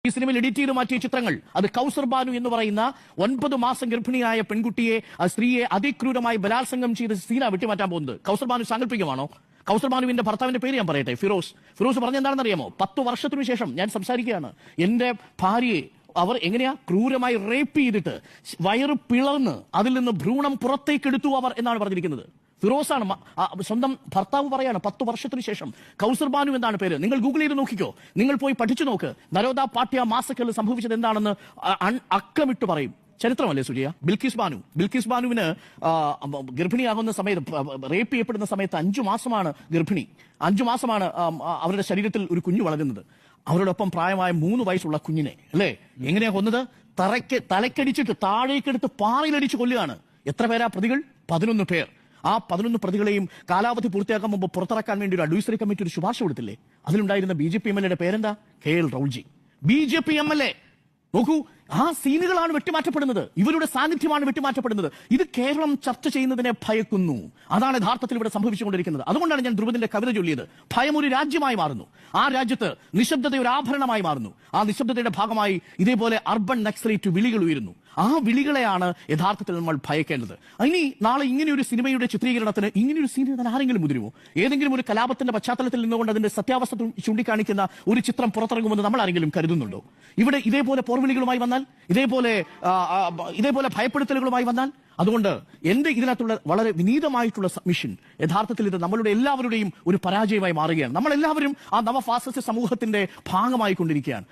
ഈ സിനിമയിൽ എഡിറ്റ് ചെയ്ത് മാറ്റിയ ചിത്രങ്ങൾ അത് കൗസർ ബാനു എന്ന് പറയുന്ന 9 മാസം ഗർഭിണിയായ പെൺകുട്ടിയെ സ്ത്രീയെ അതിക്രൂരമായി ബലാത്സംഗം ചെയ്ത് സീന വെട്ടിമാറ്റാൻ പോകുന്നത്. കൗസർ ബാനു സാങ്കല്പികമാണോ? കൗസർ ബാനുവിന്റെ ഭർത്താവിന്റെ പേര് ഞാൻ പറയട്ടെ, ഫിറോസ് പറഞ്ഞ എന്താണെന്ന് അറിയാമോ? 10 വർഷത്തിനു ശേഷം ഞാൻ സംസാരിക്കുകയാണ്, എന്റെ ഭാര്യയെ അവർ എങ്ങനെയാ ക്രൂരമായി റേപ്പ് ചെയ്തിട്ട് വയറ് പിളർന്ന് അതിൽ നിന്ന് ഭ്രൂണം പുറത്തേക്കെടുത്തു അവർ എന്നാണ് പറഞ്ഞിരിക്കുന്നത്. ഫിറോസാണ് സ്വന്തം ഭർത്താവ് പറയാണ് 10 വർഷത്തിനു ശേഷം. കൗസർ ബാനു എന്നാണ് പേര്. നിങ്ങൾ ഗൂഗിൾ ചെയ്ത് നോക്കിക്കോ, നിങ്ങൾ പോയി പഠിച്ചു നോക്ക്. നരോദ പാട്യ മാസക്കറിൽ സംഭവിച്ചത് എന്താണെന്ന് അക്കമിട്ട് പറയും. ചരിത്രമല്ലേ സുജിയ? ബിൽക്കിസ് ബാനുവിന് ഗർഭിണിയാകുന്ന സമയത്ത്, റേപ്പ് ചെയ്യപ്പെടുന്ന സമയത്ത് 5 മാസമാണ് ഗർഭിണി. 5 മാസമാണ് അവരുടെ ശരീരത്തിൽ ഒരു കുഞ്ഞു വളരുന്നത്. അവരോടൊപ്പം പ്രായമായ 3 വയസ്സുള്ള കുഞ്ഞിനെ അല്ലേ എങ്ങനെയാ കൊന്നത്? തലക്കടിച്ചിട്ട് താഴേക്കെടുത്ത് പാറയിലടിച്ച് കൊല്ലുകയാണ്. എത്ര പേരാ പ്രതികൾ? 11 പേർ. ആ 11 പ്രതികളെയും കാലാവധി പൂർത്തിയാക്കാൻ മുമ്പ് പുറത്തിറക്കാൻ വേണ്ടി ഒരു അഡ്വൈസറി കമ്മിറ്റി ഒരു ശുപാർശ കൊടുത്തില്ലേ? അതിലുണ്ടായിരുന്ന BJP MLA പേരെന്താ? KL റൌൾജി. BJP MLA. നോക്കൂ, ആ സീനുകളാണ് വെട്ടിമാറ്റപ്പെടുന്നത്, ഇവരുടെ സാന്നിധ്യമാണ് വെട്ടിമാറ്റപ്പെടുന്നത്. ഇത് കേരളം ചർച്ച ചെയ്യുന്നതിനെ ഭയക്കുന്നു. അതാണ് യഥാർത്ഥത്തിൽ ഇവിടെ സംഭവിച്ചുകൊണ്ടിരിക്കുന്നത്. അതുകൊണ്ടാണ് ഞാൻ ധ്രുവന്റെ കവിത ചൊല്ലിയത്. ഭയം ഒരു രാജ്യമായി മാറുന്നു, ആ രാജ്യത്ത് നിശബ്ദത ഒരു ആഭരണമായി മാറുന്നു. ആ നിശബ്ദതയുടെ ഭാഗമായി ഇതേപോലെ അർബൻ നക്സലേറ്റ് വിളികൾ ഉയരുന്നു. ആ വിളികളെയാണ് യഥാർത്ഥത്തിൽ നമ്മൾ ഭയക്കേണ്ടത്. ഇനി നാളെ ഇങ്ങനെയൊരു സിനിമയുടെ ചിത്രീകരണത്തിന് ഇങ്ങനെയൊരു സീൻ ആരെങ്കിലും മുതിരുമോ? ഏതെങ്കിലും ഒരു കലാപത്തിന്റെ പശ്ചാത്തലത്തിൽ നിന്നുകൊണ്ട് അതിന്റെ സത്യാവസ്ഥ ചൂണ്ടിക്കാണിക്കുന്ന ഒരു ചിത്രം പുറത്തിറങ്ങുമെന്ന് നമ്മൾ ആരെങ്കിലും കരുതുന്നുണ്ടോ? ഇവിടെ ഇതേപോലെ പോർവിളികളുമായി വന്നാൽ, ഇതേപോലെ ഭയപ്പെടുത്തലുകളുമായി വന്നാൽ, അതുകൊണ്ട് എന്റെ ഇതിനകത്തുള്ള വളരെ വിനീതമായിട്ടുള്ള സബ്മിഷൻ, യഥാർത്ഥത്തിൽ ഇത് നമ്മളുടെ എല്ലാവരുടെയും ഒരു പരാജയമായി മാറുകയാണ്. നമ്മളെല്ലാവരും ആ നവഫാസിസ്റ്റ് സമൂഹത്തിന്റെ ഭാഗമായി കൊണ്ടിരിക്കുകയാണ്.